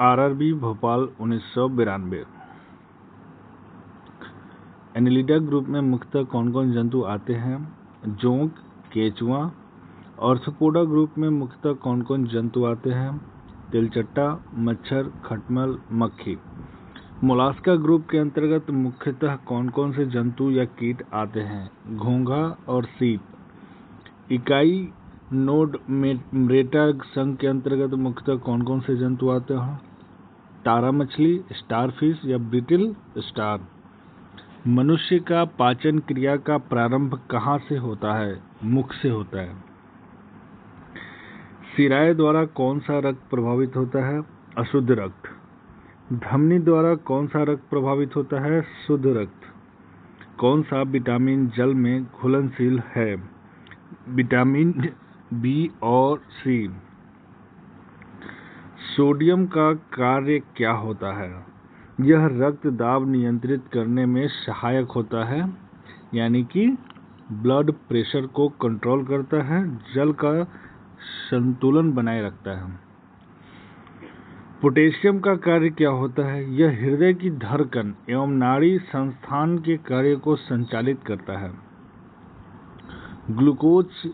RRB Bhopal 1992। Annelida group में मुख्यतः कौन कौन जंतु आते हैं? जोंक, केंचुआ। ऑर्थोपोडा ग्रुप में मुख्यतः कौन कौन जंतु आते हैं? तिलचट्टा, मच्छर, खटमल, मक्खी। मोलास्का ग्रुप के अंतर्गत मुख्यतः कौन कौन से जंतु या कीट आते हैं? घोंघा और सीप। इकाई नोडमेटा संघ के अंतर्गत मुख्यतः कौन कौन से जंतु आते हैं? तारा मछली, स्टारफिश या ब्रिटल स्टार। मनुष्य का पाचन क्रिया का प्रारंभ कहाँ से होता है? मुख से होता है। सिराए द्वारा कौन सा रक्त प्रभावित होता है? अशुद्ध रक्त। धमनी द्वारा कौन सा रक्त प्रभावित होता है? शुद्ध रक्त। कौन सा विटामिन जल में घुलनशील है? विटामिन बी और सी। सोडियम का कार्य क्या होता है? यह रक्त दाब नियंत्रित करने में सहायक होता है, यानी कि ब्लड प्रेशर को कंट्रोल करता है, जल का संतुलन बनाए रखता है। पोटेशियम का कार्य क्या होता है? यह हृदय की धड़कन एवं नाड़ी संस्थान के कार्य को संचालित करता है। ग्लूकोज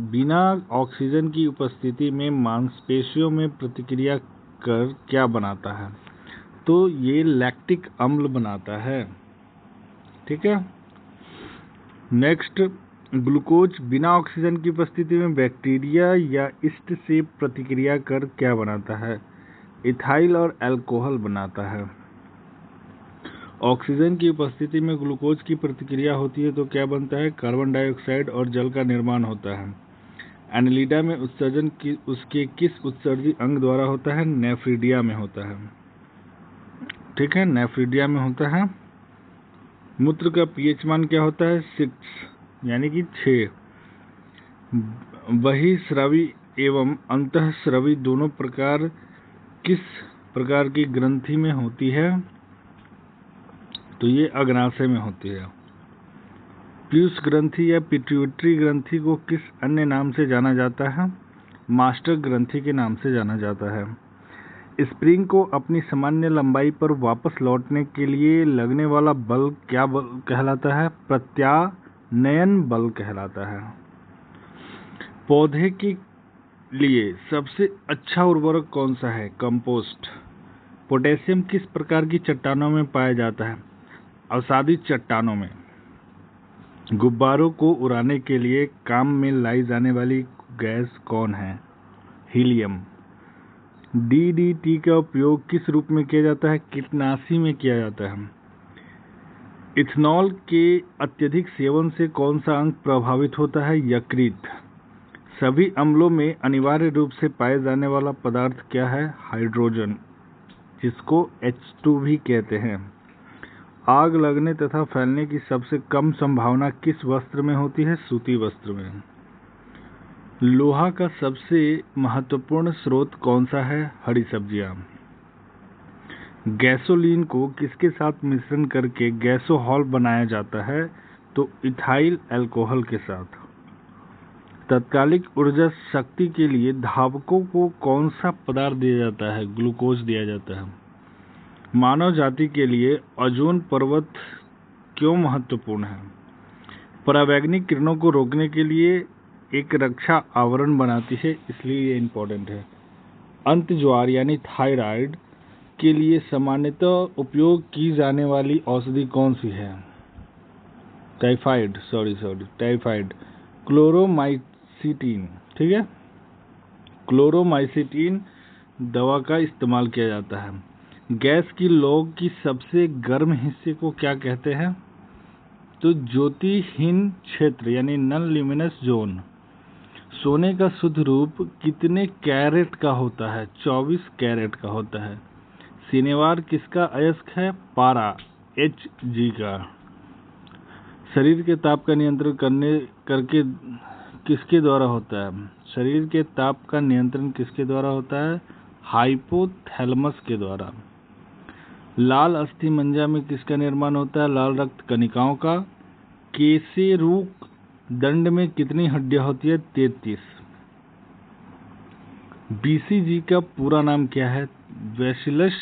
बिना ऑक्सीजन की उपस्थिति में मांसपेशियों में प्रतिक्रिया कर क्या बनाता है? तो ये लैक्टिक अम्ल बनाता है। ठीक है। नेक्स्ट, ग्लूकोज बिना ऑक्सीजन की उपस्थिति में बैक्टीरिया या ईस्ट से प्रतिक्रिया कर क्या बनाता है? इथाइल और अल्कोहल बनाता है। ऑक्सीजन की उपस्थिति में ग्लूकोज की प्रतिक्रिया होती है तो क्या बनता है? कार्बन डाइऑक्साइड और जल का निर्माण होता है। एनिलिडा में उत्सर्जन उसके किस उत्सर्जी अंग द्वारा होता है? नेफ्रिडिया में होता है। ठीक है, नेफ्रिडिया में होता है। मूत्र का पीएच मान क्या होता है? 6 यानी कि 6। बहिःस्रावी एवं अंतःस्रावी दोनों प्रकार किस प्रकार की ग्रंथि में होती है? तो ये अग्नाशय में होती है। पीयूष ग्रंथि या पिट्यूटरी ग्रंथि को किस अन्य नाम से जाना जाता है? मास्टर ग्रंथि के नाम से जाना जाता है। स्प्रिंग को अपनी सामान्य लंबाई पर वापस लौटने के लिए लगने वाला बल क्या बल कहलाता है? प्रत्यानयन बल कहलाता है। पौधे के लिए सबसे अच्छा उर्वरक कौन सा है? कंपोस्ट। पोटेशियम किस प्रकार की चट्टानों में पाया जाता है? अवसादी चट्टानों में। गुब्बारों को उड़ाने के लिए काम में लाई जाने वाली गैस कौन है? हीलियम। डीडीटी का उपयोग किस रूप में किया जाता है? कीटनाशी में किया जाता है। इथेनॉल के अत्यधिक सेवन से कौन सा अंग प्रभावित होता है? यकृत। सभी अम्लों में अनिवार्य रूप से पाए जाने वाला पदार्थ क्या है? हाइड्रोजन, जिसको H2 भी कहते हैं। आग लगने तथा फैलने की सबसे कम संभावना किस वस्त्र में होती है? सूती वस्त्र में। लोहा का सबसे महत्वपूर्ण स्रोत कौन सा है? हरी सब्जियां। गैसोलीन को किसके साथ मिश्रण करके गैसोहॉल बनाया जाता है? तो इथाइल अल्कोहल के साथ। तात्कालिक ऊर्जा शक्ति के लिए धावकों को कौन सा पदार्थ दिया जाता है? ग्लूकोज दिया जाता है। मानव जाति के लिए ओजोन परत क्यों महत्वपूर्ण है? परावैंगनिक किरणों को रोकने के लिए एक रक्षा आवरण बनाती है, इसलिए ये इम्पोर्टेंट है। अंतज्वार यानी थायराइड के लिए सामान्यतः उपयोग की जाने वाली औषधि कौन सी है? टाइफाइड। क्लोरोमाइसिटिन। ठीक है, क्लोरोमाइसिटिन दवा का इस्तेमाल किया जाता है। गैस की लौ की सबसे गर्म हिस्से को क्या कहते हैं? तो ज्योतिहीन क्षेत्र यानी नॉन ल्यूमिनस जोन। सोने का शुद्ध रूप कितने कैरेट का होता है? 24 कैरेट का होता है। शनिवार किसका अयस्क है? पारा, Hg का। शरीर के ताप का नियंत्रण करके किसके द्वारा होता है? शरीर के ताप का नियंत्रण किसके द्वारा होता है? हाइपोथैलेमस के द्वारा। लाल अस्थि मज्जा में किसका निर्माण होता है? लाल रक्त कणिकाओं का। केसेरूक दंड में कितनी हड्डियां होती है? 33। BCG का पूरा नाम क्या है? Bacillus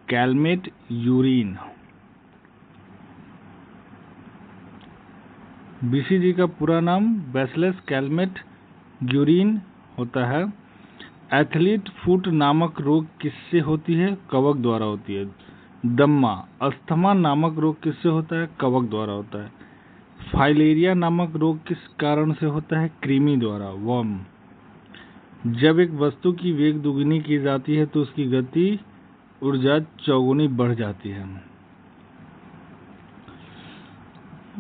Calmette urine. BCG का पूरा नाम बैसिलस कैलमेट यूरिन होता है। एथलीट फुट नामक रोग किससे होती है? कवक द्वारा होती है। दम्मा अस्थमा नामक रोग किससे होता है? कवक द्वारा होता है। फाइलेरिया नामक रोग किस कारण से होता है? कृमि द्वारा, वर्म। जब एक वस्तु की वेग दुगुनी की जाती है तो उसकी गति ऊर्जा चौगुनी बढ़ जाती है।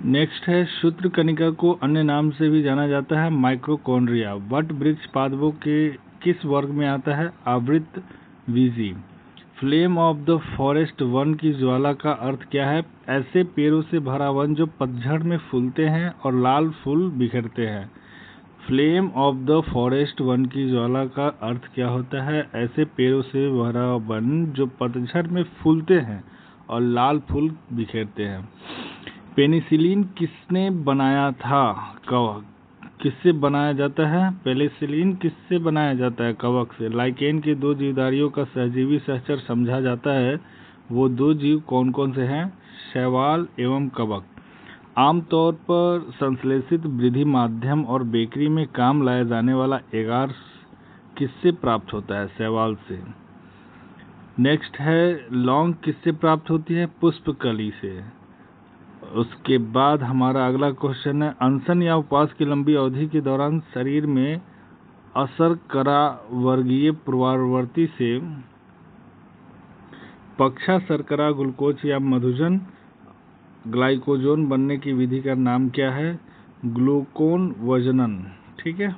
नेक्स्ट है सूत्रकनिका को अन्य नाम से भी जाना जाता है माइक्रोकॉन्ड्रिया। वट वृक्ष पादपों के किस वर्ग में आता है? आवृत बीजी। फ्लेम ऑफ द फॉरेस्ट वन की ज्वाला का अर्थ क्या है? ऐसे पेड़ों से भरा वन जो पतझड़ में फूलते हैं और लाल फूल बिखरते हैं। फ्लेम ऑफ द फॉरेस्ट वन की ज्वाला का अर्थ क्या होता है? ऐसे पेड़ों से भरा वन जो पतझड़ में फूलते हैं और लाल फूल बिखेरते हैं। पेनिसिलिन किसने बनाया था? कवक। किससे बनाया जाता है? पेनिसिलिन किससे बनाया जाता है? कवक से। लाइकेन के दो जीवधारियों का सहजीवी सहचर समझा जाता है, वो दो जीव कौन कौन से हैं? शैवाल एवं कवक। आमतौर पर संश्लेषित वृद्धि माध्यम और बेकरी में काम लाया जाने वाला एगार किससे प्राप्त होता है? शैवाल से। नेक्स्ट है लौंग किससे प्राप्त होती है? पुष्पकली से। उसके बाद हमारा अगला क्वेश्चन है अनशन या उपवास की लंबी अवधि के दौरान शरीर में अशर्करा वर्गीय पूर्ववर्ती से पक्षा शर्करा ग्लूकोज या मधुजन ग्लाइकोजन बनने की विधि का नाम क्या है? ग्लूकोन वजनन। ठीक है।